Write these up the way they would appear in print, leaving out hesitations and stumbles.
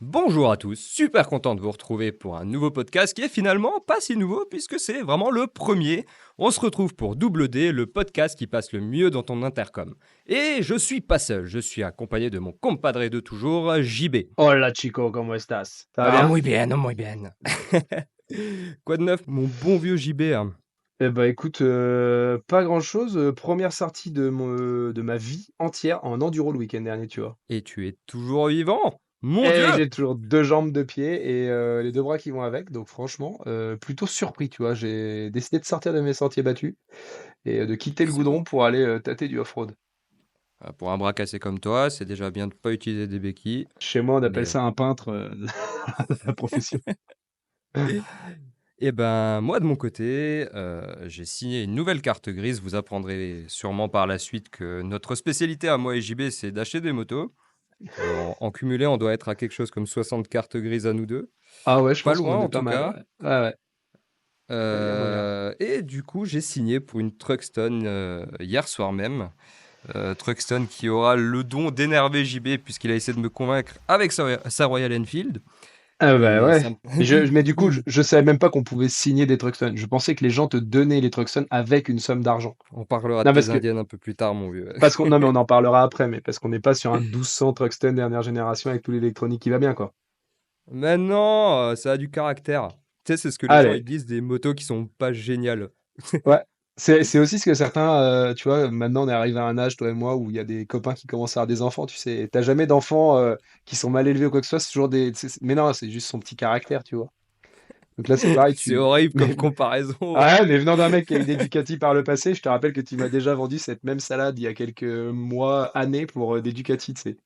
Bonjour à tous, super content de vous retrouver pour un nouveau podcast qui est finalement pas si nouveau puisque c'est vraiment le premier. On se retrouve pour Double D, le podcast qui passe le mieux dans ton intercom. Et je suis pas seul, je suis accompagné de mon compadre de toujours, JB. Hola chico, ¿cómo estás? Ça va Ah, bien? muy bien, muy bien. Quoi de neuf, mon bon vieux JB, hein? Eh ben écoute, pas grand-chose. Première sortie de ma vie entière en enduro le week-end dernier, tu vois? Et tu es toujours vivant? Mon Et Dieu! oui, j'ai toujours 2 jambes, 2 pieds et les 2 bras qui vont avec, donc franchement, plutôt surpris, tu vois? J'ai décidé de sortir de mes sentiers battus et de quitter le C'est beau. goudron pour aller, tâter du off-road. Pour un bras cassé comme toi, c'est déjà bien de pas utiliser des béquilles, Chez moi, on appelle mais ça un peintre, de la profession. Eh ben, moi de mon côté, j'ai signé une nouvelle carte grise. Vous apprendrez sûrement par la suite que notre spécialité à moi et JB, c'est d'acheter des motos. En cumulé, on doit être à quelque chose comme 60 cartes grises à nous deux. Ah ouais, je Pas pense qu'on loin en est en pas tout mal, cas. ouais. Ouais, ouais, il y a moyen. Et du coup, j'ai signé pour une Truckstone hier soir même. Truckstone qui aura le don d'énerver JB puisqu'il a essayé de me convaincre avec sa Royal Enfield. Ah bah Et ouais. ça me- Mais du coup, je savais même pas qu'on pouvait signer des Truckstone. Je pensais que les gens te donnaient les Truckstone avec une somme d'argent. On parlera de Non, tes parce que, indiennes un peu plus tard, mon vieux. non, mais on en parlera après, mais parce qu'on n'est pas sur un 1200 Truckstone dernière génération avec tout l'électronique qui va bien, quoi. Mais non, ça a du caractère. Tu sais, c'est ce que les gens Allez, ils disent des motos qui sont pas géniales. ouais. C'est aussi ce que certains, tu vois, maintenant on est arrivé à un âge, toi et moi, où il y a des copains qui commencent à avoir des enfants, tu sais. T'as jamais d'enfants qui sont mal élevés ou quoi que ce soit, c'est toujours des. Mais non, c'est juste son petit caractère, tu vois. Donc là, c'est pareil, C'est horrible comme comparaison. Ah ouais, mais venant d'un mec qui a eu des Ducati par le passé, je te rappelle que tu m'as déjà vendu cette même salade il y a quelques mois, années pour des Ducati, tu sais.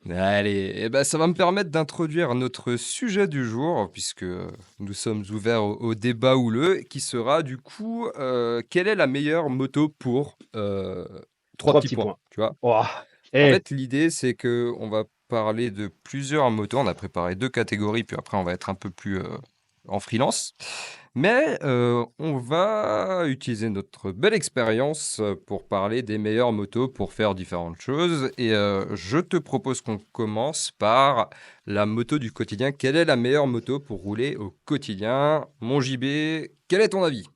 Allez, eh ben, ça va me permettre d'introduire notre sujet du jour, puisque nous sommes ouverts au débat houleux, qui sera du coup, quelle est la meilleure moto pour trois Trois petits petits points, points. tu vois? Oh. En Eh, fait, l'idée, c'est que on va parler de plusieurs motos. On a préparé deux catégories, puis après, on va être un peu plus en freelance. Mais on va utiliser notre belle expérience pour parler des meilleures motos pour faire différentes choses. Et je te propose qu'on commence par la moto du quotidien. Quelle est la meilleure moto pour rouler au quotidien? Mon JB, quel est ton avis?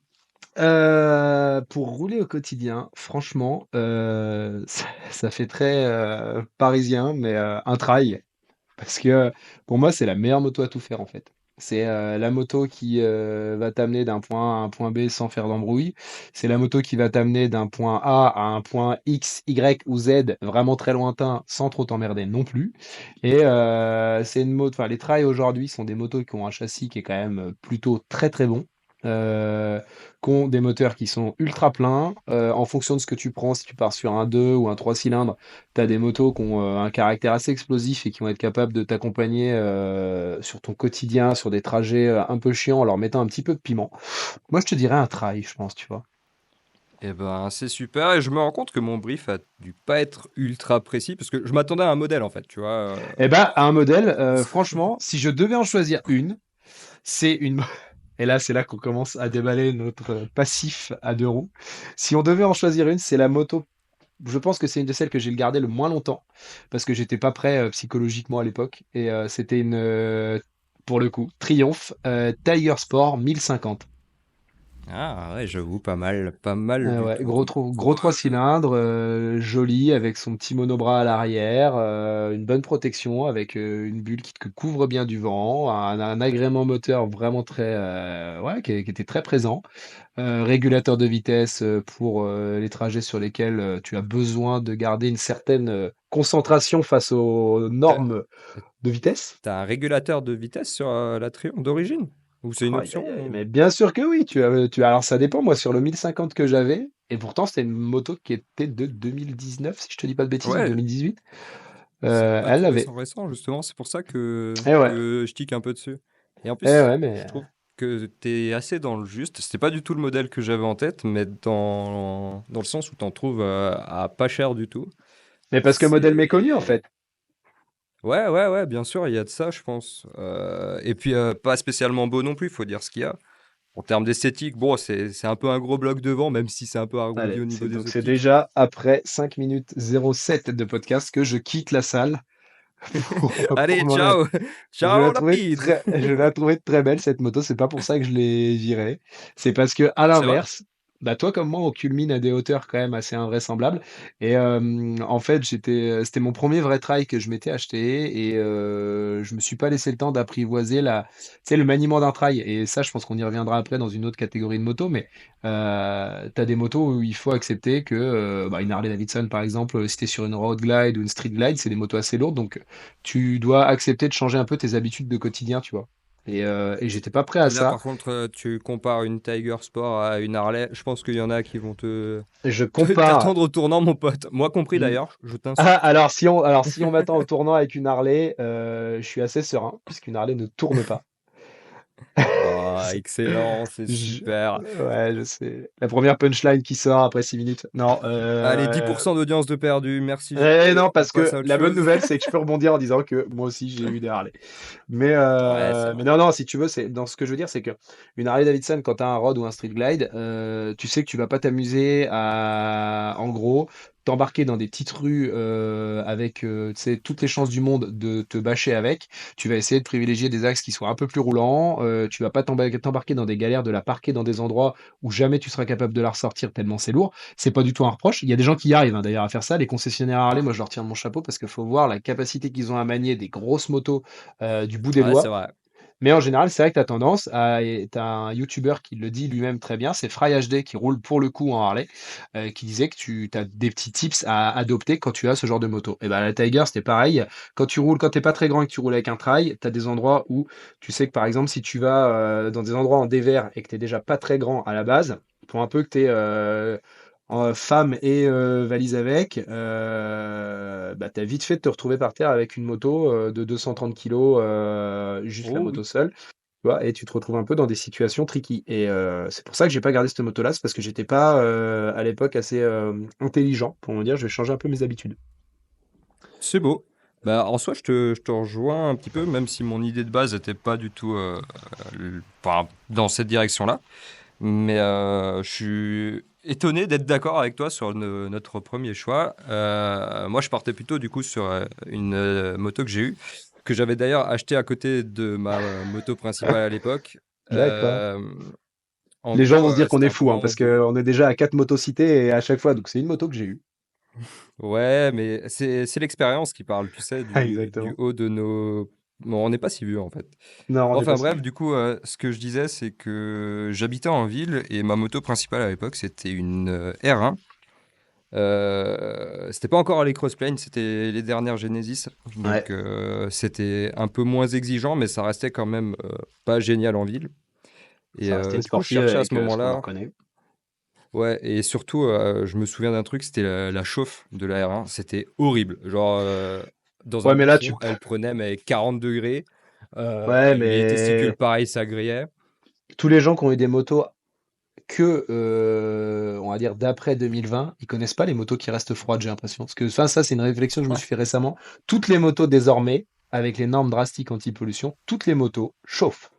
pour rouler au quotidien, franchement, ça fait très parisien, mais un trail. Parce que pour moi, c'est la meilleure moto à tout faire en fait. C'est la moto qui va t'amener d'un point A à un point B sans faire d'embrouille. C'est la moto qui va t'amener d'un point A à un point X, Y ou Z vraiment très lointain sans trop t'emmerder non plus. Et c'est une moto, enfin les trails aujourd'hui sont des motos qui ont un châssis qui est quand même plutôt très très bon. Qui ont des moteurs qui sont ultra pleins. En fonction de ce que tu prends, si tu pars sur un 2 ou un 3 cylindres, tu as des motos qui ont un caractère assez explosif et qui vont être capables de t'accompagner sur ton quotidien, sur des trajets un peu chiants en leur mettant un petit peu de piment. Moi, je te dirais un trail, je pense, tu vois. Eh ben, c'est super. Et je me rends compte que mon brief a dû pas être ultra précis parce que je m'attendais à un modèle en fait, tu vois. Eh ben, un modèle, franchement, si je devais en choisir une, c'est une. Et là, c'est là qu'on commence à déballer notre passif à deux roues. Si on devait en choisir une, c'est la moto. Je pense que c'est une de celles que j'ai gardée le moins longtemps parce que j'étais pas prêt psychologiquement à l'époque. Et c'était une, pour le coup, Triumph Tiger Sport 1050. Ah ouais, j'avoue, pas mal du Ouais, tout. gros 3 cylindres, joli avec son petit monobras à l'arrière, une bonne protection avec une bulle qui te couvre bien du vent, un agrément moteur vraiment très, ouais, qui était très présent. Régulateur de vitesse pour les trajets sur lesquels tu as besoin de garder une certaine concentration face aux T'as, normes de vitesse. t'as un régulateur de vitesse sur la Triumph d'origine? Ou c'est une Aïe, aïe, option? aïe, mais bien sûr que oui, alors ça dépend, moi sur le 1050 que j'avais, et pourtant c'était une moto qui était de 2019, si je te dis pas de bêtises, ou Ouais, 2018, c'est pas elle tout l'avait. récent, justement. C'est pour ça Eh ouais, que je tique un peu dessus. Et en eh plus, ouais, mais, je trouve que t'es assez dans le juste. C'était pas du tout le modèle que j'avais en tête, mais dans le sens où t'en trouves à pas cher du tout. mais parce que modèle méconnu en C'est... fait. Ouais, ouais, ouais, bien sûr, il y a de ça, je pense. Et puis, pas spécialement beau non plus, faut dire ce qu'il y a. En termes d'esthétique, bon, c'est un peu un gros bloc devant, même si c'est un peu arrondi Allez, au niveau des donc c'est optiques. déjà après 5 minutes 07 de podcast que je quitte la salle. pour Allez, m'en aller. ciao! Ciao la pizza! Je la trouvais très belle cette moto, c'est pas pour ça que je l'ai virée. C'est parce que à C'est vrai? l'inverse, bah, toi comme moi, on culmine à des hauteurs quand même assez invraisemblables et en fait, c'était mon premier vrai trail que je m'étais acheté et je me suis pas laissé le temps d'apprivoiser la tu sais, le maniement d'un trail et ça, je pense qu'on y reviendra après dans une autre catégorie de motos, mais tu des motos où il faut accepter que, bah, une Harley Davidson, par exemple, si tu sur une road glide ou une street glide, c'est des motos assez lourdes, donc tu dois accepter de changer un peu tes habitudes de quotidien, tu vois. Et j'étais pas prêt à Et là, ça. par contre, tu compares une Tiger Sport à une Harley. Je pense qu'il y en a qui vont Je compare. t'attendre au tournant, mon pote. Moi compris Hmm. d'ailleurs, je Ah, t'insulte. alors si on m'attend au tournant avec une Harley, je suis assez serein, puisqu'une Harley ne tourne pas. Oh, excellent, c'est Je- super. Ouais, je sais. La première punchline qui sort après 6 minutes. Non, Allez, 10% d'audience de perdu. Merci non, JP. On parce passe que à autre la bonne chose. nouvelle, c'est que je peux rebondir en disant que moi aussi j'ai eu des Harley. Ouais, c'est Mais vrai. non, non, si tu veux, c'est dans ce que je veux dire, c'est que une Harley Davidson, quand tu as un road ou un street glide, tu sais que tu vas pas t'amuser à, en gros, t'embarquer dans des petites rues avec, tu sais, toutes les chances du monde de te bâcher avec. Tu vas essayer de privilégier des axes qui soient un peu plus roulants. Tu vas pas t'embarquer dans des galères de la parquer dans des endroits où jamais tu seras capable de la ressortir tellement c'est lourd. C'est pas du tout un reproche. Il y a des gens qui y arrivent hein, d'ailleurs à faire ça. Les concessionnaires Harley, moi je leur tire mon chapeau parce qu'il faut voir la capacité qu'ils ont à manier des grosses motos du bout des Ouais, c'est doigts. vrai. Mais en général, c'est vrai que tu as tendance à. Tu as un YouTuber qui le dit lui-même très bien, c'est Fry HD qui roule pour le coup en Harley, qui disait que tu as des petits tips à adopter quand tu as ce genre de moto. Et ben la Tiger, c'était pareil. Quand tu roules, quand t'es pas très grand et que tu roules avec un trail, tu as des endroits où tu sais que par exemple, si tu vas dans des endroits en dévers et que tu déjà pas très grand à la base, pour un peu que tu es femme et valise avec, bah, t'as vite fait de te retrouver par terre avec une moto de 230 kilos, juste la Oh moto oui. seule, tu vois, et tu te retrouves un peu dans des situations tricky. Et c'est pour ça que j'ai pas gardé cette moto-là, c'est parce que j'étais pas à l'époque assez intelligent pour me dire je vais changer un peu mes habitudes. C'est beau. Bah, en soi, je te rejoins un petit peu, même si mon idée de base n'était pas du tout enfin, dans cette direction-là. Mais je suis étonné d'être d'accord avec toi sur notre premier choix. Moi, je partais plutôt du coup sur une moto que j'ai eue, que j'avais d'ailleurs acheté à côté de ma moto principale à l'époque. D'accord. Euh, En Les gens gros, vont se dire qu'on c'était est un peu fou, hein, mon parce rêve. qu'on est déjà à 4 motos citées et à chaque fois, donc c'est une moto que j'ai eue. Ouais, mais c'est l'expérience qui parle, tu sais, Ah, du exactement. haut de nos. Bon, on n'est pas si vieux en fait. Non, on n'est pas Enfin si bref, vieux. du coup, ce que je disais, c'est que j'habitais en ville et ma moto principale à l'époque, c'était une R1. C'était pas encore les Crossplane, c'était les dernières Genesis. Ouais, Donc c'était un peu moins exigeant, mais ça restait quand même pas génial en ville. Et ça restait une du coup, je sportive cherchais à avec ce ce qu'on en moment-là. reconnaît. Ouais, et surtout, je me souviens d'un truc, c'était la chauffe de la R1. C'était horrible. Genre, dans un Ouais, mais là, bouchon, elle prenait mais 40 degrés. Ouais, Les mais testicules, pareil, ça grillait. tous les gens qui ont eu des motos que, on va dire, d'après 2020, ils connaissent pas les motos qui restent froides, j'ai l'impression. Parce que ça, c'est une réflexion que je me Ouais. suis fait récemment. Toutes les motos désormais, avec les normes drastiques anti-pollution, toutes les motos chauffent.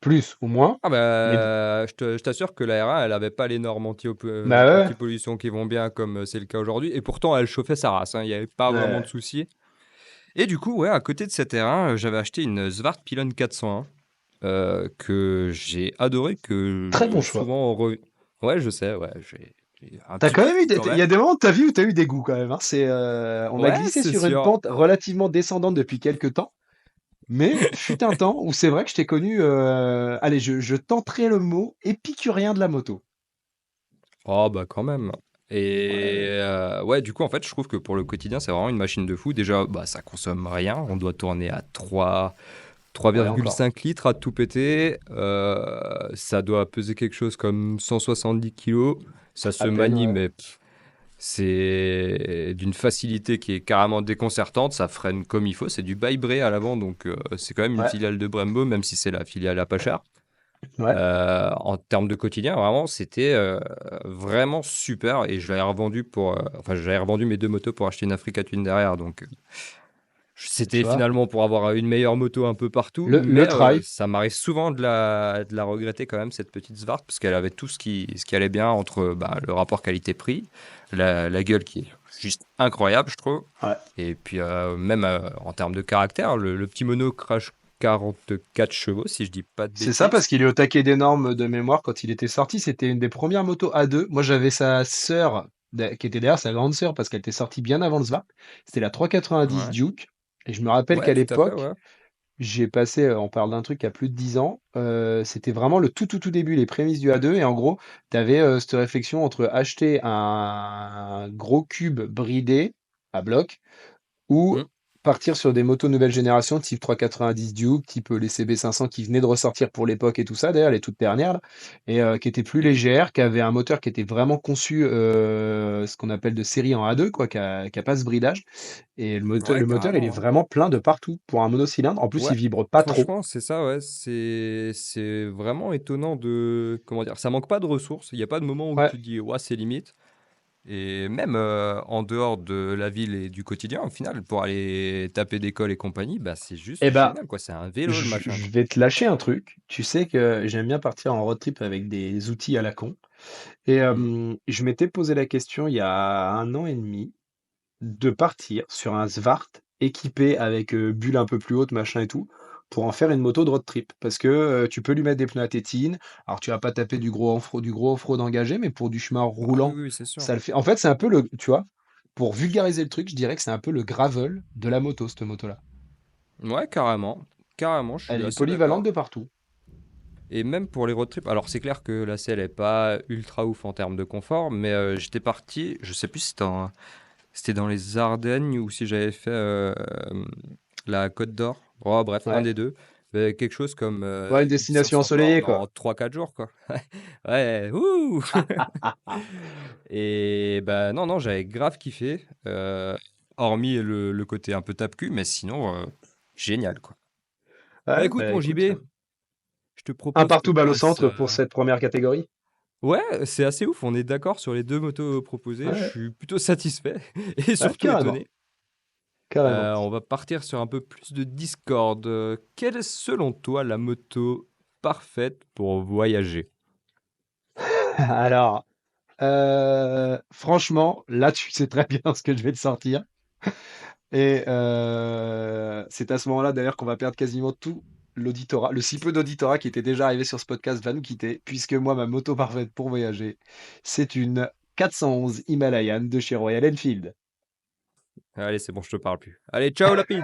Plus ou moins. Ah Mais bah, je t'assure que la R1, elle avait pas les normes bah ouais, anti-pollution qui vont bien comme c'est le cas aujourd'hui. Et pourtant, elle chauffait sa race, hein. Il n'y avait pas vraiment de ouais. soucis. Et du coup, ouais, à côté de cette R1, j'avais acheté une Zwart Pilon 401 que j'ai adoré, Très bon choix. souvent Ouais, je sais, ouais, j'ai un T'as petit quand peu même eu quand il y a même. des moments de ta vie où t'as eu des goûts quand même, hein. On a Ouais, glissé c'est sur une sûr. pente relativement descendante depuis quelques temps. Mais fut un temps où c'est vrai que je t'ai connu, allez, je tenterai le mot épicurien de la moto. Oh, bah quand même. Et Ouais, ouais, du coup, en fait, je trouve que pour le quotidien, c'est vraiment une machine de fou. Déjà, bah, ça consomme rien. On doit tourner à ouais, encore. 3,5 litres à tout péter. Ça doit peser quelque chose comme 170 kilos. Ça se À peine, manie, ouais. mais c'est d'une facilité qui est carrément déconcertante. Ça freine comme il faut. C'est du Bybré à l'avant, donc c'est quand même une Ouais, filiale de Brembo, même si c'est la filiale à pas cher. ouais. En termes de quotidien, vraiment, c'était vraiment super. Et je l'avais revendu enfin, j'avais revendu mes deux motos pour acheter une Africa Twin derrière. Donc, Tu c'était vois, finalement pour avoir une meilleure moto un peu partout. le Mais trail, ça m'arrive souvent de la regretter quand même, cette petite Svart, parce qu'elle avait tout ce qui allait bien entre bah, le rapport qualité-prix, la gueule juste incroyable, je trouve. Ouais. Et puis, même en termes de caractère, le petit mono crash 44 chevaux, si je dis pas de C'est ça bêtises. parce qu'il est au taquet des normes de mémoire quand il était sorti. C'était une des premières motos A2. Moi, j'avais sa sœur, qui était d'ailleurs sa grande sœur parce qu'elle était sortie bien avant le SVAP. C'était la 390 Ouais, Duke. Et je me rappelle ouais, qu'à tout à fait, l'époque, ouais. j'ai passé, on parle d'un truc il y a plus de 10 ans, c'était vraiment le tout début, les prémices du A2. Et en gros, tu avais cette réflexion entre acheter un gros cube bridé à bloc ou Mm. partir sur des motos nouvelle génération, type 390 Duke, type les CB500 qui venaient de ressortir pour l'époque et tout ça, d'ailleurs, les toutes dernières, là, et qui étaient plus légères, qui avaient un moteur qui était vraiment conçu, ce qu'on appelle de série en A2, quoi, qui a pas ce bridage. Et Ouais, le moteur, il est carrément, hein. vraiment plein de partout pour un monocylindre. En plus, Ouais, il vibre pas trop. franchement, c'est ça, ouais. C'est vraiment étonnant de. Comment dire? Ça manque pas de ressources. Il n'y a pas de moment où Ouais. tu te dis, ouais, c'est limite. Et même en dehors de la ville et du quotidien, au final, pour aller taper d'école et compagnie, bah, c'est juste Eh ben, génial, quoi. C'est un vélo, le machin, je quoi. vais te lâcher un truc. Tu sais que j'aime bien partir en road trip avec des outils à la con. Et Mm. je m'étais posé la question il y a 1 an et demi de partir sur un Zwart équipé avec bulle un peu plus haute, machin et tout, pour en faire une moto de road trip. Parce que tu peux lui mettre des pneus à tétine. Alors tu vas pas taper du gros off-road engagé, mais pour du chemin Ah oui, roulant, oui, c'est sûr. ça le fait. En fait, c'est un peu le, tu vois, pour vulgariser le truc, je dirais que c'est un peu le gravel de la moto, cette moto-là. Ouais, carrément. Carrément, je Elle suis est assez polyvalente d'accord. de partout. Et même pour les road trips, alors c'est clair que la selle est pas ultra ouf en termes de confort, mais j'étais parti, je sais plus si c'était dans les Ardennes ou si j'avais fait la Côte d'Or. Oh, bref, un Ouais. des deux. Mais quelque chose comme Ouais, une destination 1500 ensoleillée, bornes quoi. en 3 4 jours, quoi. Ouais, ouh! Et bah non, non, j'avais grave kiffé, hormis le côté un peu tape-cul, mais sinon, génial, quoi. Bah Ouais, écoute, bah mon écoute. JB, je te Un propose partout qu'on balle au passe. centre pour cette première catégorie. Ouais, c'est assez ouf, on est d'accord sur les deux motos proposées, je Ouais, suis plutôt satisfait et ouais, surtout carrément. étonné. Carrément. On va partir sur un peu plus de Discord. Quelle est selon toi la moto parfaite pour voyager? Alors, franchement, là, tu sais très bien ce que je vais te sortir. Et c'est à ce moment-là, d'ailleurs, qu'on va perdre quasiment tout l'auditorat. Le si peu d'auditorat qui était déjà arrivé sur ce podcast va nous quitter, puisque moi, ma moto parfaite pour voyager, c'est une 411 Himalayan de chez Royal Enfield. Allez, c'est bon, je te parle plus. Allez, ciao Lapide!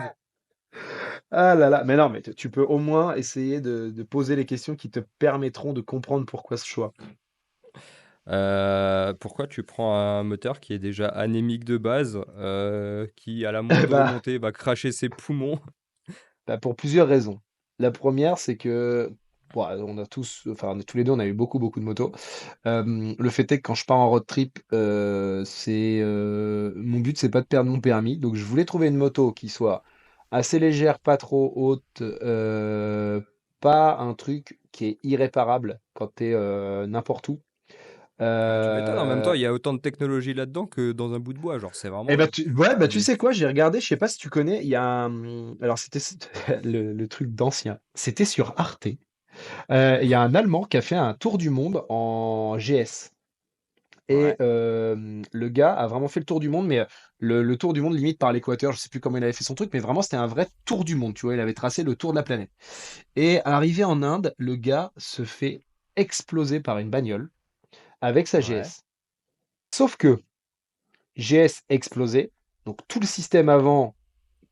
Ah là là, mais non, mais tu peux au moins essayer de poser les questions qui te permettront de comprendre pourquoi ce choix. Pourquoi tu prends un moteur qui est déjà anémique de base, qui à la Eh moindre bah, remontée va cracher ses poumons? bah, pour plusieurs raisons. La première, c'est que bon, on a tous, enfin tous les deux, on a eu beaucoup de motos. Le fait est que quand je pars en road trip, mon but, c'est pas de perdre mon permis. Donc je voulais trouver une moto qui soit assez légère, pas trop haute, pas un truc qui est irréparable quand tu es n'importe où. Ah, tu m'étonnes, en même temps, Euh, il y a autant de technologie là-dedans que dans un bout de bois, genre c'est Et vraiment bah, le ouais, bah tu des sais quoi, j'ai regardé, je sais pas si tu connais, il y a alors c'était le truc d'ancien. C'était sur Arte. Il y a un Allemand qui a fait un tour du monde en GS. Et ouais, le gars a vraiment fait le tour du monde, mais le tour du monde limite par l'équateur, je sais plus comment il avait fait son truc, mais vraiment c'était un vrai tour du monde, tu vois, il avait tracé le tour de la planète. Et arrivé en Inde, le gars se fait exploser par une bagnole avec sa ouais. GS. Sauf que GS explosé, donc tout le système avant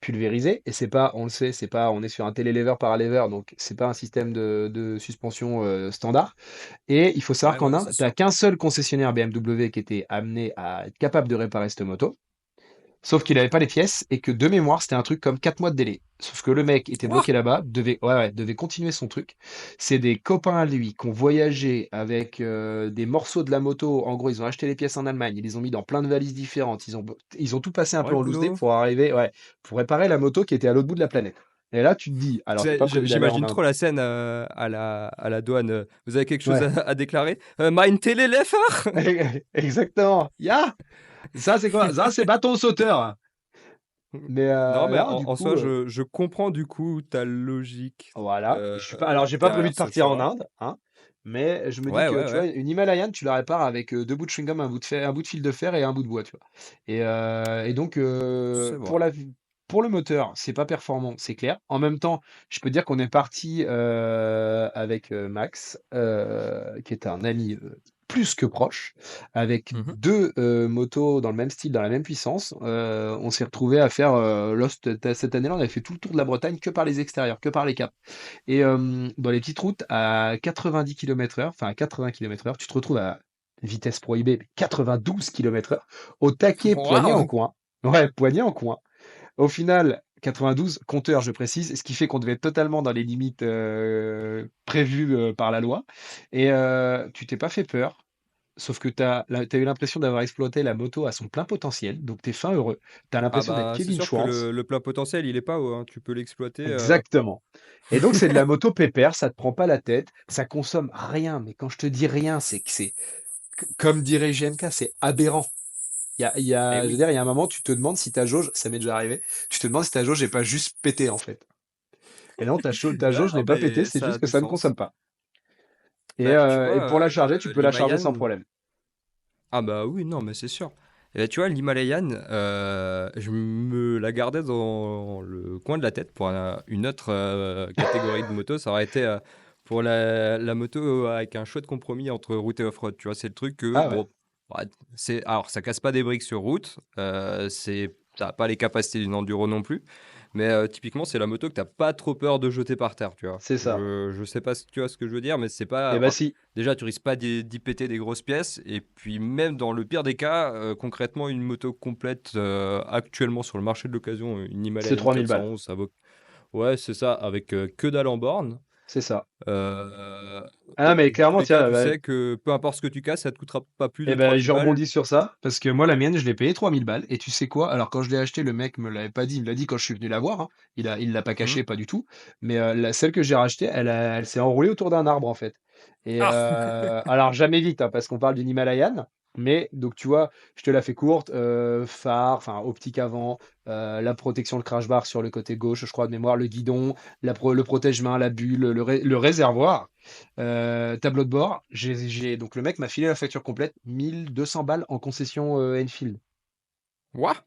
pulvérisé, et c'est pas, on le sait, c'est pas, on est sur un télélever paralever, donc c'est pas un système de suspension standard. Et il faut savoir Ouais, qu'en ouais, Inde, c'est tu n'as sûr. qu'un seul concessionnaire BMW qui était amené à être capable de réparer cette moto. Sauf qu'il n'avait pas les pièces et que de mémoire, c'était un truc comme 4 mois de délai. Sauf que le mec était Ouah! bloqué là-bas, devait continuer son truc. C'est des copains à lui qui ont voyagé avec des morceaux de la moto. En gros, ils ont acheté les pièces en Allemagne, ils les ont mis dans plein de valises différentes. Ils ont tout passé un Ouais, peu le en loose day boulot. pour arriver, ouais, pour réparer la moto qui était à l'autre bout de la planète. Et là, tu te dis, alors j'ai pas prévu d'aller en J'imagine Inde. trop la scène à la douane. Vous avez quelque chose Ouais, à déclarer? Mein Telelefer? exactement. Ya! Ça, c'est quoi? Ça, c'est bâton sauteur. Mais Non, mais là, du en soi, coup, je comprends du coup ta logique voilà. Je suis pas, alors, euh, j'ai pas prévu derrière de ce partir en choix. Inde, hein. Mais je me dis Ouais, que, ouais, tu vois, ouais, une Himalayan, tu la répares avec, 2 bouts de chewing-gum, un bout de fer, un bout de fil de fer et un bout de bois, tu vois? Et donc, c'est vrai. pour le moteur, c'est pas performant, c'est clair. En même temps, je peux dire qu'on est parti, avec, Max, qui est un ami, plus que proche, avec Mhm. 2 motos dans le même style, dans la même puissance. On s'est retrouvé à faire, là, cette année-là, on avait fait tout le tour de la Bretagne que par les extérieurs, que par les caps. Et dans les petites routes à 90 km/h, enfin à 80 km/h, tu te retrouves à vitesse prohibée, mais 92 km/h, au taquet, poignet en Waouh! coin. Ouais, poignet en coin. Au final, 92, compteur, je précise, ce qui fait qu'on devait être totalement dans les limites prévues par la loi. Et tu t'es pas fait peur, sauf que t'as eu l'impression d'avoir exploité la moto à son plein potentiel, donc t'es fin heureux. T'as Ah l'impression d'être bah, c'est Kevin sûr que Schwantz. le plein potentiel, il est pas haut, hein. Tu peux l'exploiter. Exactement. Et donc, c'est de la moto pépère, ça te prend pas la tête, ça consomme rien. Mais quand je te dis rien, c'est que c'est, comme dirait GMK, c'est aberrant. Eh Je veux oui. dire, il y a un moment, tu te demandes si ta jauge, ça m'est déjà arrivé, tu te demandes si ta jauge n'est pas juste pété, en fait. Et non, ta Ouais, jauge non, n'est pas pétée, mais c'est ça a juste que du ça ne sens. consomme pas. Bah, tu Et vois, pour la charger, tu peux la charger sans l'Himalayan. problème. Ah bah oui, non, mais c'est sûr. Et bah, tu vois, l'Himalayan, je me la gardais dans le coin de la tête pour une autre catégorie de moto. Ça aurait été pour la moto avec un chouette compromis entre route et off-road. Tu vois, c'est le truc que, Ah ouais, bon, ouais, alors ça casse pas des briques sur route, ça n'a pas les capacités d'une enduro non plus, mais typiquement, c'est la moto que t'as pas trop peur de jeter par terre, tu vois. c'est ça. Je sais pas si tu vois ce que je veux dire, mais c'est Eh pas. ben Enfin, si. déjà, tu risques pas d'y péter des grosses pièces. Et puis, même dans le pire des cas, concrètement, une moto complète actuellement sur le marché de l'occasion, une C'est Himalayan 3000 balles. 411, ça vaut. Ouais, c'est ça, avec que dalle en borne. C'est ça. Euh, Ah, mais Dans tous clairement, les cas, tiens, tu bah, sais que peu importe ce que tu casses, ça te coûtera pas plus de eh ben, 3000 je balles. rebondis sur ça, parce que moi, la mienne, je l'ai payée 3000 balles. Et tu sais quoi? Alors, quand je l'ai acheté, le mec me l'avait pas dit, il me l'a dit quand je suis venu la voir, hein. Il l'a pas Hmm. caché, pas du tout. Mais celle que j'ai rachetée, elle s'est enroulée autour d'un arbre, en fait. Et Ah! alors, jamais vite, hein, parce qu'on parle d'une Himalayan. Mais, donc, tu vois, je te la fais courte, phare, enfin, optique avant, la protection, le crash bar sur le côté gauche, je crois, de mémoire, le guidon, le protège-main, la bulle, le réservoir. Tableau de bord, donc le mec m'a filé la facture complète, 1200 balles en concession Enfield. Ouah!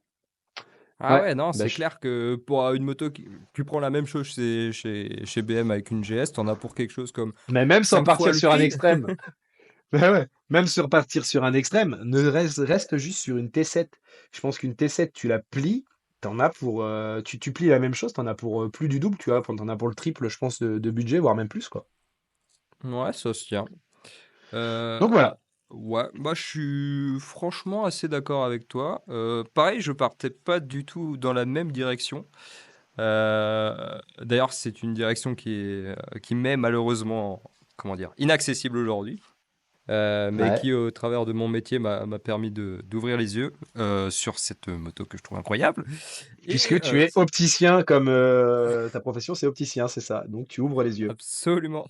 Ah Ouais, ouais, non, bah, c'est clair que pour une moto, tu prends la même chose chez BM avec une GS, t'en as pour quelque chose comme mais même sans 5 fois partir le sur un prix. extrême, ouais, ouais, même sur partir sur un extrême, reste juste sur une T7. Je pense qu'une T7, tu la plies, t'en as pour, tu plies la même chose, t'en as pour plus du double, tu vois, t'en as pour le triple, je pense, de budget, voire même plus, quoi. Ouais, ça se tient. Euh, Donc voilà. ouais, moi je suis franchement assez d'accord avec toi. Pareil, je partais pas du tout dans la même direction. D'ailleurs, c'est une direction qui m'est malheureusement, comment dire, inaccessible aujourd'hui. Mais Ouais. qui, au travers de mon métier, m'a permis d'ouvrir les yeux sur cette moto que je trouve incroyable. Et Puisque tu es opticien, comme ta profession, c'est opticien, c'est ça. Donc tu ouvres les yeux. absolument.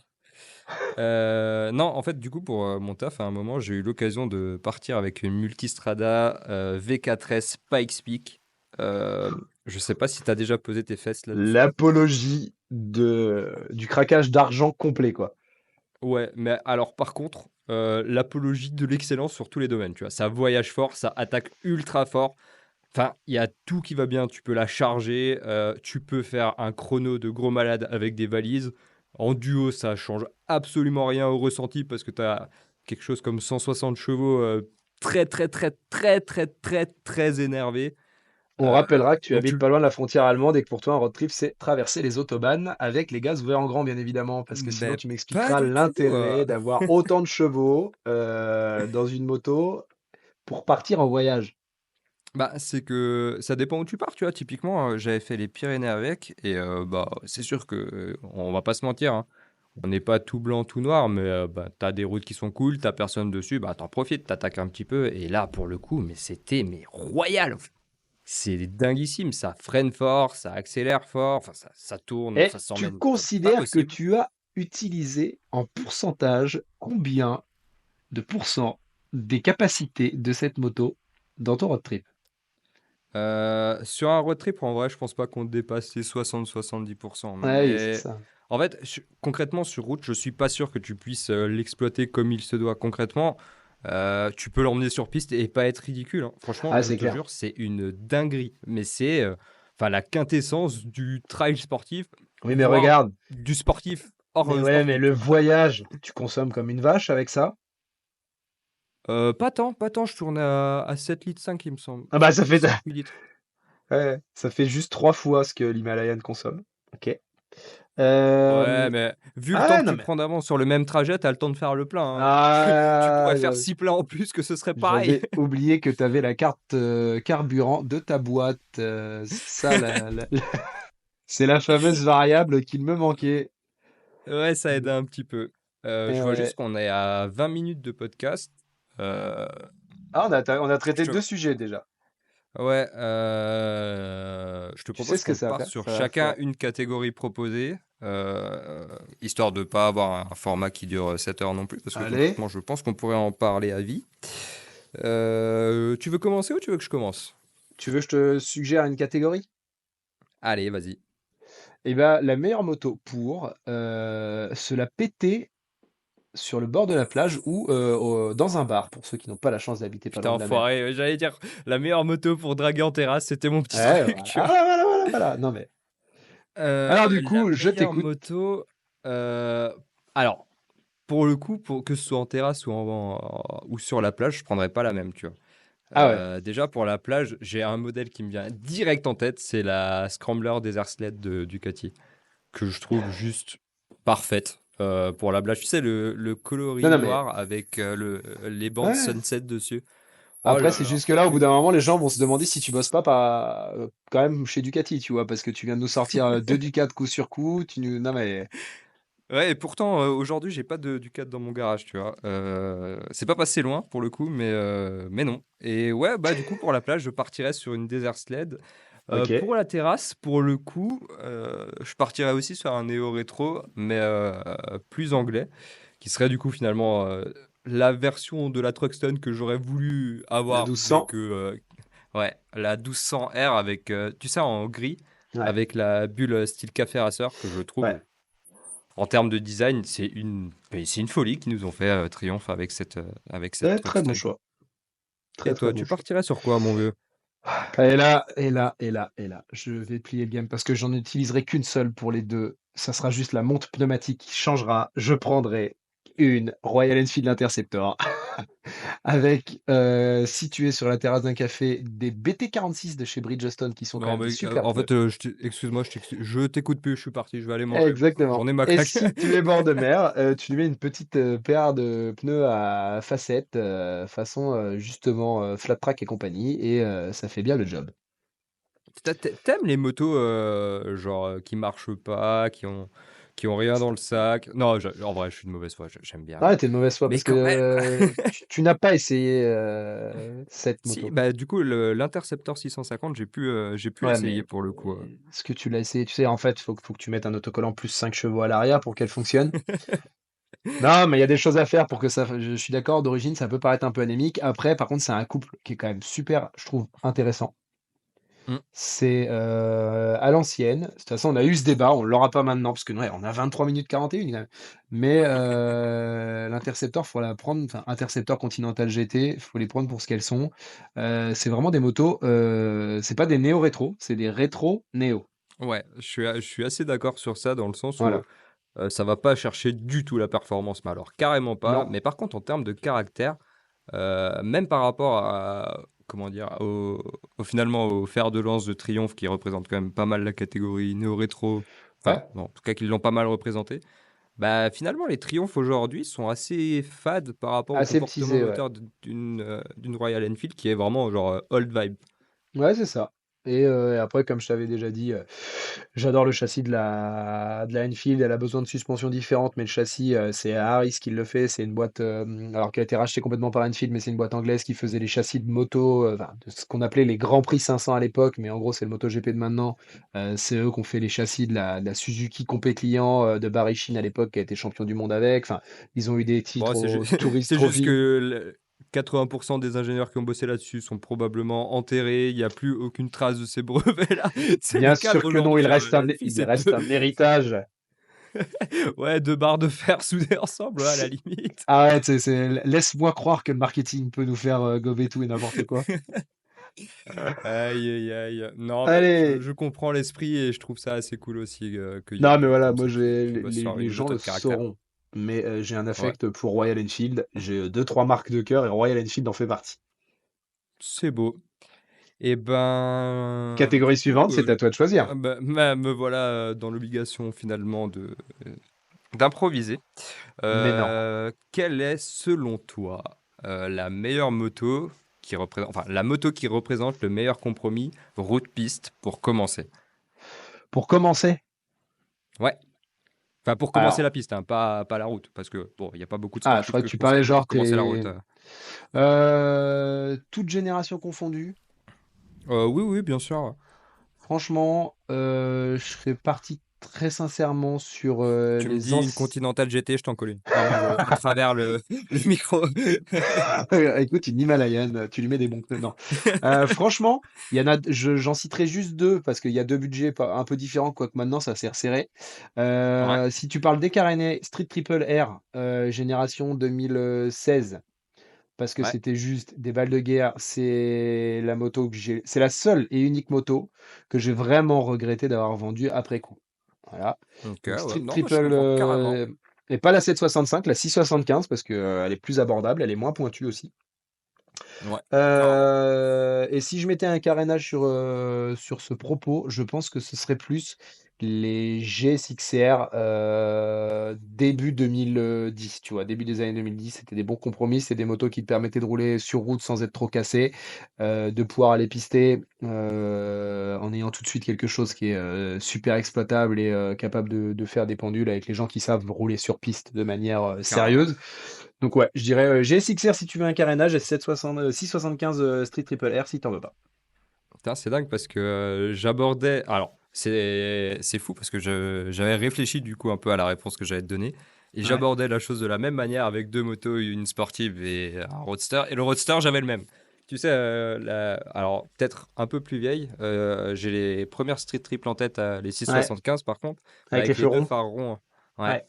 Non, en fait, du coup, pour mon taf, à un moment, j'ai eu l'occasion de partir avec une Multistrada V4S Pikes Peak. Euh, je sais pas si tu as déjà posé tes fesses là-dessus. L'apologie du craquage d'argent complet, quoi. Ouais, mais alors par contre, l'apologie de l'excellence sur tous les domaines, tu vois. Ça voyage fort, ça attaque ultra fort. Enfin, il y a tout qui va bien. Tu peux la charger, tu peux faire un chrono de gros malade avec des valises. En duo, ça change absolument rien au ressenti parce que tu as quelque chose comme 160 chevaux très, très, très, très, très, très, très énervé. On Euh, rappellera que tu donc habites tu... pas loin de la frontière allemande et que pour toi, un road trip, c'est traverser les autobahns avec les gaz ouverts en grand, bien évidemment, parce que sinon, Mais tu pas m'expliqueras du tout. l'intérêt d'avoir autant de chevaux dans une moto pour partir en voyage. Bah, c'est que ça dépend où tu pars, tu vois. Typiquement, j'avais fait les Pyrénées avec, et bah, c'est sûr que on va pas se mentir, hein. On n'est pas tout blanc, tout noir, mais bah, t'as des routes qui sont cool, t'as personne dessus, bah t'en profites, t'attaques un petit peu. Et là, pour le coup, mais c'était royal. C'est dinguissime, ça freine fort, ça accélère fort, enfin ça tourne, Et ça tu s'emmène comme pas considères que possible. tu as utilisé en pourcentage combien de pourcents des capacités de cette moto dans ton road trip? Sur un road trip, en vrai, je pense pas qu'on dépasse les 60-70%. Ah oui, c'est Mais ça. En fait, concrètement, sur route, je suis pas sûr que tu puisses l'exploiter comme il se doit. Concrètement, tu peux l'emmener sur piste et pas être ridicule, hein. Franchement, Ah, je c'est te clair. jure, c'est une dinguerie. Mais c'est enfin la quintessence du trail sportif, Oui, mais voire regarde. du sportif hors Mais ouais, mais sportif, le tu vois. voyage, tu consommes comme une vache avec ça? Pas tant, pas tant. Je tourne à 7 litres 5, il me semble. Ah bah, ça fait 7-8 litres. ouais, ça fait juste 3 fois ce que l'Himalayan consomme. OK. Ouais, Hem, mais vu le ah temps ouais, que non tu mais prends d'avance sur le même trajet, t'as le temps de faire le plein, hein. Tu pourrais ah, faire 6 pleins en plus que ce serait pareil. j'avais oublié que tu avais la carte, carburant de ta boîte, c'est ça c'est la fameuse variable qu'il me manquait. Ouais, ça aide un petit peu. Et Je vois ouais. juste qu'on est à 20 minutes de podcast. Heu, Ah, on a traité je te 2 sujets déjà. ouais, je te Tu sais propose ce que qu'on ça va parte faire? sur Ça va chacun faire une catégorie proposée, histoire de pas avoir un format qui dure 7 heures non plus, parce que allez, concrètement, je pense qu'on pourrait en parler à vie. Tu veux commencer ou tu veux que je commence? tu veux que je te suggère une catégorie? Allez, vas-y. Eh ben, la meilleure moto pour, se la péter sur le bord de la plage ou, dans un bar, pour ceux qui n'ont pas la chance d'habiter pas Putain, loin de la mer. enfoiré, j'allais dire la meilleure moto pour draguer en terrasse, c'était mon petit Ouais, truc, voilà. tu Ah vois? voilà, voilà, voilà. Non mais alors du La coup, je meilleure t'écoute. moto, alors, pour le coup, pour que ce soit en terrasse ou sur la plage, je prendrais pas la même, tu vois? Ah ouais, Déjà pour la plage, j'ai un modèle qui me vient direct en tête, c'est la Scrambler Desert Sled de Ducati, que je trouve juste parfaite, pour la plage. Tu sais, le non, coloris non mais noir avec, les bandes ouais. sunset dessus. Oh Après, là c'est là, juste que là, au bout d'un moment, les gens vont se demander si tu bosses pas, quand même chez Ducati, tu vois? Parce que tu viens de nous sortir, 2 Ducat coup sur coup, tu nous non mais ouais, et pourtant, aujourd'hui, j'ai pas de Ducat dans mon garage, tu vois? C'est pas passé loin pour le coup, mais non. Et ouais, bah, du coup, pour la plage, je partirais sur une Desert Sled. OK. Pour la terrasse, pour le coup, je partirais aussi sur un néo rétro, mais plus anglais, qui serait du coup finalement, la version de la Truxton que j'aurais voulu La avoir, vu 1200. que, ouais, la 1200R avec, tu sais, en gris, Ouais, avec la bulle, style café racer que je ouais. trouve en termes de design, c'est une folie qu'ils nous ont fait, Triomphe avec cette Très, très bon Truckstone. choix. Et Très, très toi, bon tu choix. partirais sur quoi, mon vieux? Et là, je vais plier le game parce que j'en utiliserai qu'une seule pour les 2. Ça sera juste la montre pneumatique qui changera. Je prendrai une Royal Enfield Interceptor avec, située sur la terrasse d'un café, des BT46 de chez Bridgestone qui sont quand Non, même des mais super en pneus. fait, excuse-moi, je t'écoute plus, je suis parti, je vais aller manger. Exactement. J'en ai ma Et claque. si tu es bord de mer, tu lui mets une petite, paire de pneus à facettes, façon, justement, flat track et compagnie et ça fait bien le job. T'aimes les motos, genre, qui marchent pas, qui ont rien dans le sac? Non, en vrai, je suis de mauvaise foi, j'aime bien. Ah, tu es de mauvaise foi Mais parce que, quand même. tu n'as pas essayé, cette Si, moto? bah, du coup, l'Interceptor 650, j'ai pu Ouais, essayer mais pour le coup. est-ce que tu l'as essayé? Tu sais, en fait, faut que tu mettes un autocollant plus 5 chevaux à l'arrière pour qu'elle fonctionne. Non, mais il y a des choses à faire pour que ça je suis d'accord, d'origine, ça peut paraître un peu anémique. Après, par contre, c'est un couple qui est quand même super, je trouve, intéressant. Mmh. C'est, à l'ancienne. De toute façon, on a eu ce débat, on l'aura pas maintenant parce que ouais, on a 23 minutes 41 quand même. Mais, l'Interceptor, faut la prendre, enfin, Interceptor Continental GT, faut les prendre pour ce qu'elles sont. C'est vraiment des motos, c'est pas des néo-rétro, c'est des rétro-néo. Ouais, je suis assez d'accord sur ça dans le sens où, Voilà. ça va pas chercher du tout la performance, mais alors carrément pas. Non. Mais par contre, en termes de caractère, même par rapport comment dire? Finalement, au fer de lance de Triomphe qui représente quand même pas mal la catégorie néo-rétro, enfin, Ouais, non, en tout cas, qui l'ont pas mal représenté. Bah, finalement, les Triumph aujourd'hui sont assez fades par rapport au comportement aseptisé, ouais. moteur d'une Royal Enfield qui est vraiment genre, old vibe. Ouais, c'est ça. Et après, comme je t'avais déjà dit, j'adore le châssis de la Enfield. Elle a besoin de suspensions différentes, mais le châssis, c'est Harris qui le fait. C'est une boîte, alors qui a été rachetée complètement par Enfield, mais c'est une boîte anglaise qui faisait les châssis de moto, enfin, de ce qu'on appelait les Grands Prix 500 à l'époque, mais en gros, c'est le MotoGP de maintenant. C'est eux qui ont fait les châssis de la Suzuki Compé Client, de Barry Sheene à l'époque, qui a été champion du monde avec. Enfin, ils ont eu des Bon, titres c'est au ju Tourist c'est juste Trophy. que 80 des ingénieurs qui ont bossé là-dessus sont probablement enterrés. Il y a plus aucune trace de ces brevets-là. C'est Bien les sûr cadres que non, aujourd'hui, il reste un L'Enfield, il c'est reste peu. un héritage. Ouais, 2 barres de fer soudées ensemble, ouais, à la C'est limite. arrête, laisse-moi croire que le marketing peut nous faire, gober tout et n'importe quoi. Aïe, aïe, aïe. Non, mais je Allez! je comprends l'esprit et je trouve ça assez cool aussi, qu'il y ait Non, mais des gens voilà, comme moi, ça qui j'ai bossent sur les une gens moto le de caractère. sauront, mais j'ai un Ouais, affect pour Royal Enfield. J'ai, 2-3 marques de cœur et Royal Enfield en fait partie. c'est beau. Et ben, du Catégorie coup, suivante, c'est à toi de choisir. me voilà, dans l'obligation finalement d'improviser. Mais non. Quelle est selon toi, la meilleure moto la moto qui représente le meilleur compromis route-piste pour commencer? Pour commencer, Ouais, enfin pour commencer alors la piste, hein, pas la route, parce que bon, il y a pas beaucoup de ah, je sportifs crois que que je tu parlais conseille pour genre commencer la route. toutes générations confondues. Oui, oui, bien sûr. Franchement, je serais parti très sincèrement sur, Tu me les dis une anci Continental GT, je t'en colle une à travers le micro. écoute, une Himalayan, tu lui mets des bons pneus, non. Franchement, il y en a j'en citerai juste 2 parce qu'il y a 2 budgets pas un peu différents, quoique maintenant ça s'est resserré. Ouais, Si tu parles d'Ekarené Street Triple R, génération 2016, parce que ouais, c'était juste des balles de guerre, c'est la seule et unique moto que j'ai vraiment regretté d'avoir vendue après coup. Voilà. OK, Donc ouais, Street non, mais je Triple, comprends carrément. et pas la 765, la 675 parce que, elle est plus abordable, elle est moins pointue aussi. Ouais, carrément. Et si je mettais un carénage sur ce propos, je pense que ce serait plus les GSX-R, début 2010, tu vois? Début des années 2010, c'était des bons compromis, c'est des motos qui te permettaient de rouler sur route sans être trop cassé, de pouvoir aller pister, en ayant tout de suite quelque chose qui est, super exploitable et capable de faire des pendules avec les gens qui savent rouler sur piste de manière, Carrément. sérieuse. Donc ouais, je dirais, GSX-R si tu veux un carénage et 675, Street Triple R si t'en veux pas. Putain, c'est dingue parce que j'abordais. Alors, c'est fou parce que j'avais réfléchi du coup un peu à la réponse que j'allais te donner. Et Ouais, j'abordais la chose de la même manière avec deux motos, une sportive et un roadster. Et le roadster, j'avais le même. Tu sais, alors peut-être un peu plus vieille, j'ai les premières Street Triple en tête, les ouais, 675 par contre, avec les avec les feux deux ronds. phares ronds. Ouais.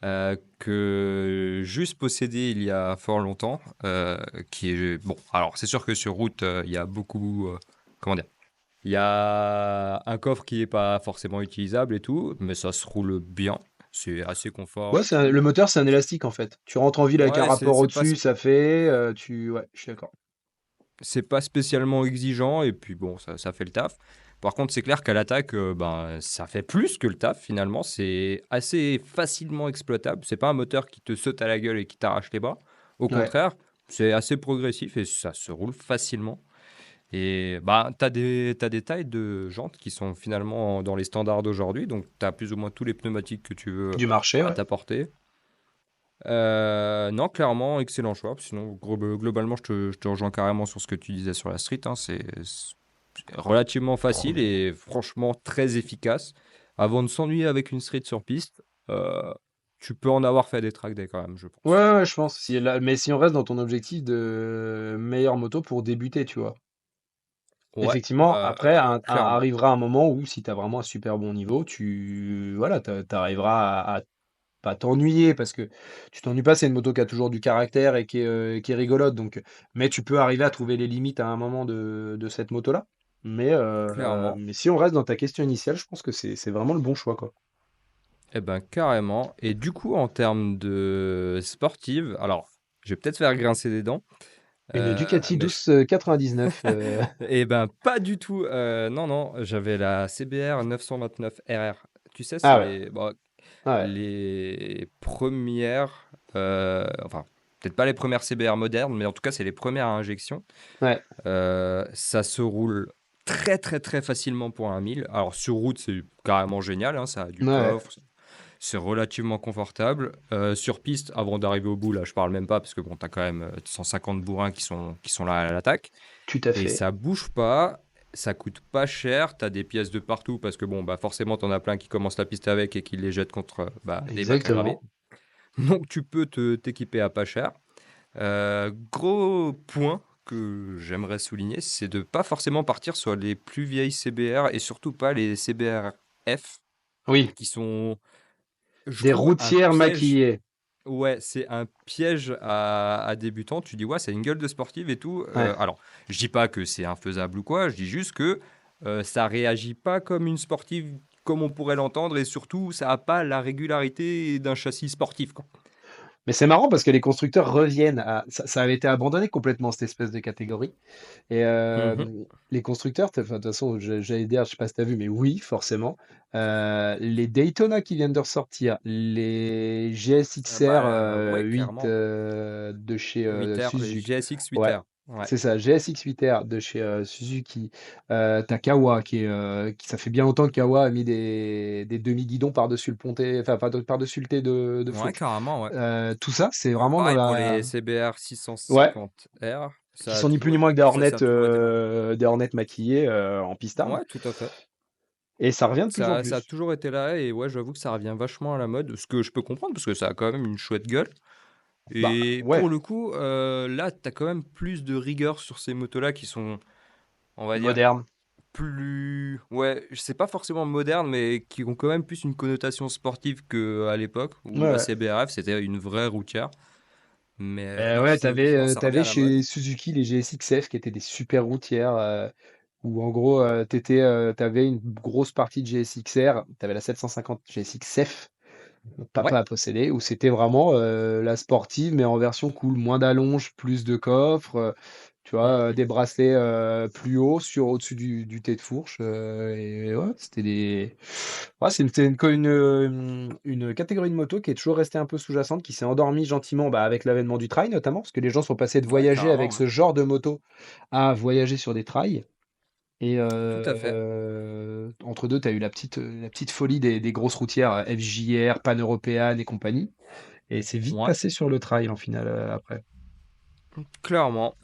Ouais, Que juste possédé il y a fort longtemps, qui est bon. Alors c'est sûr que sur route, il y a beaucoup, comment dire, il y a un coffre qui est pas forcément utilisable et tout, mais ça se roule bien. C'est assez confort ouais, et tout. le moteur, c'est un élastique en fait. Tu rentres en ville avec un Ouais, rapport au-dessus, ça fait, ouais, je suis d'accord. c'est pas spécialement exigeant et puis bon, ça fait le taf. Par contre, c'est clair qu'à l'attaque, ben, ça fait plus que le taf finalement. C'est assez facilement exploitable. C'est pas un moteur qui te saute à la gueule et qui t'arrache les bras. Au Ouais, contraire, c'est assez progressif et ça se roule facilement. Et bah, t'as des tailles de jantes qui sont finalement dans les standards d'aujourd'hui. Donc, tu as plus ou moins tous les pneumatiques que tu veux du marché, à ouais. ta portée. Non, clairement, excellent choix. Sinon, globalement, je te rejoins carrément sur ce que tu disais sur la street, hein. C'est relativement facile et franchement très efficace. Avant de s'ennuyer avec une street sur piste, euh, tu peux en avoir fait des track day quand même, je Ouais, pense. ouais, je pense. Mais si on reste dans ton objectif de meilleure moto pour débuter, tu vois. Ouais, Effectivement, après, clairement. arrivera un moment où si tu as vraiment un super bon niveau, voilà, tu arriveras à pas t'ennuyer parce que tu t'ennuies pas, c'est une moto qui a toujours du caractère et qui est rigolote donc mais tu peux arriver à trouver les limites à un moment de cette moto-là. Clairement. Mais si on reste dans ta question initiale, je pense que c'est vraiment le bon choix, quoi. Eh ben, carrément. Et du coup, en termes de sportive, alors, je vais peut-être faire grincer des dents, Une Ducati mais 1299, eh ben, pas du tout. Non, non, j'avais la CBR 929 RR. Tu sais, c'est ah ouais, bon, ah ouais, les premières, enfin, peut-être pas les premières CBR modernes, mais en tout cas, c'est les premières à injection. ouais, Ça se roule très, très, très facilement pour un 1000. Alors, sur route, c'est carrément génial, hein, ça a du ouais, coffre, c'est relativement confortable. Sur piste, avant d'arriver au bout, là, je parle même pas, parce que bon, tu as quand même 150 bourrins qui sont là à l'attaque. tout à Et fait. ça bouge pas, ça coûte pas cher, tu as des pièces de partout, parce que bon, bah forcément, tu en as plein qui commencent la piste avec et qui les jettent contre bah, des bacs à gravier. Exactement. Donc tu peux t'équiper à pas cher. Gros point que j'aimerais souligner, c'est de pas forcément partir sur les plus vieilles CBR et surtout pas les CBR F Oui, qui sont je Des trouve un routières piège. maquillées. Ouais, c'est un piège à débutants. Tu dis, ouais, c'est une gueule de sportive et tout. Ouais. Alors, je dis pas que c'est infaisable ou quoi, je dis juste que ça réagit pas comme une sportive comme on pourrait l'entendre et surtout, ça a pas la régularité d'un châssis sportif, quoi. Mais c'est marrant parce que les constructeurs reviennent à ça avait été abandonné complètement cette espèce de catégorie et Mhm. les constructeurs, enfin, de toute façon, j'allais dire, je sais pas si tu as vu, mais oui, forcément, les Daytona qui viennent de ressortir, les GSX-R, Ouais, 8, clairement. de chez, 8R, les Suzuki. GSX Ouais, 8R. Ouais. c'est ça, GSX 8R de chez, Suzuki. Tu Kawa qui ça fait bien longtemps que Kawa a mis des demi-guidons par-dessus le pontet, enfin, par-dessus le T de Ouais, fourche. carrément, ouais. Tout ça, c'est vraiment dans Pareil pour la les CBR ouais, 650R, qui ça a sont ni plus toujours ni été, moins que ça a toujours été là. Des Hornets maquillés, en pistard Ouais, tout à fait. et ça revient de plus en Ça a plus. toujours été là et ouais, j'avoue que ça revient vachement à la mode, ce que je peux comprendre parce que ça a quand même une chouette gueule. Bah, Et ouais, pour le coup, là, tu as quand même plus de rigueur sur ces motos-là qui sont, on va dire, moderne. plus. Ouais, c'est pas forcément moderne, mais qui ont quand même plus une connotation sportive qu'à l'époque Ouais, où la ouais. CBRF c'était une vraie routière. Mais Beh, non, ouais, effectivement, ça revient tu à la mode. chez Suzuki les GSX-F qui étaient des super routières, où en gros, tu une grosse partie de GSX-R, tu avais la 750 GSX-F, mon Ouais. papa a possédé, où c'était vraiment, la sportive, mais en version cool, moins d'allonge, plus de coffre, tu vois, Mhm. des bracelets, plus hauts sur au-dessus du T de fourche, et ouais, c'était des ouais, c'est une catégorie de moto qui est toujours restée un peu sous-jacente, qui s'est endormie gentiment, bah, avec l'avènement du trail notamment, parce que les gens sont passés de Ouais, voyager avec carrément, ouais. ce genre de moto à voyager sur des trails et Tout à fait. entre 2, tu as eu la petite folie des grosses routières, FJR, Pan-Européenne et compagnie et c'est vite Ouais, passé sur le trail en final, après. clairement.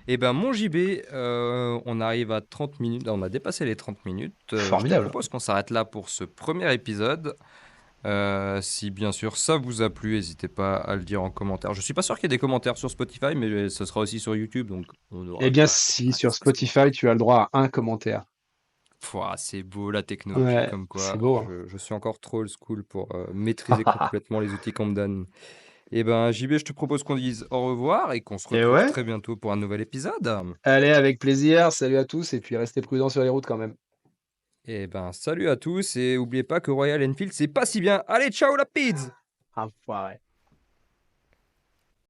Et ben mon JB, on arrive à 30 minutes, on a dépassé les 30 minutes. Je te Formidable. propose qu'on s'arrête là pour ce premier épisode. Si bien sûr ça vous a plu, n'hésitez pas à le dire en commentaire. Je suis pas sûr qu'il y ait des commentaires sur Spotify, mais ce sera aussi sur YouTube, donc on Eh aura bien quand même si, sur accès à ce Spotify, commentaire. tu as le droit à un commentaire. Pouah, c'est beau la technologie, Ouais, comme c'est quoi beau, hein. je suis encore trop old school pour maîtriser complètement les outils qu'on me donne. Et ben JB, je te propose qu'on dise au revoir et qu'on se Et retrouve ouais. très bientôt pour un nouvel épisode. Allez, avec plaisir. Salut à tous et puis restez prudents sur les routes quand même. Et ben salut à tous et oubliez pas que Royal Enfield c'est pas si bien. Allez, ciao la pizza! Enfoiré.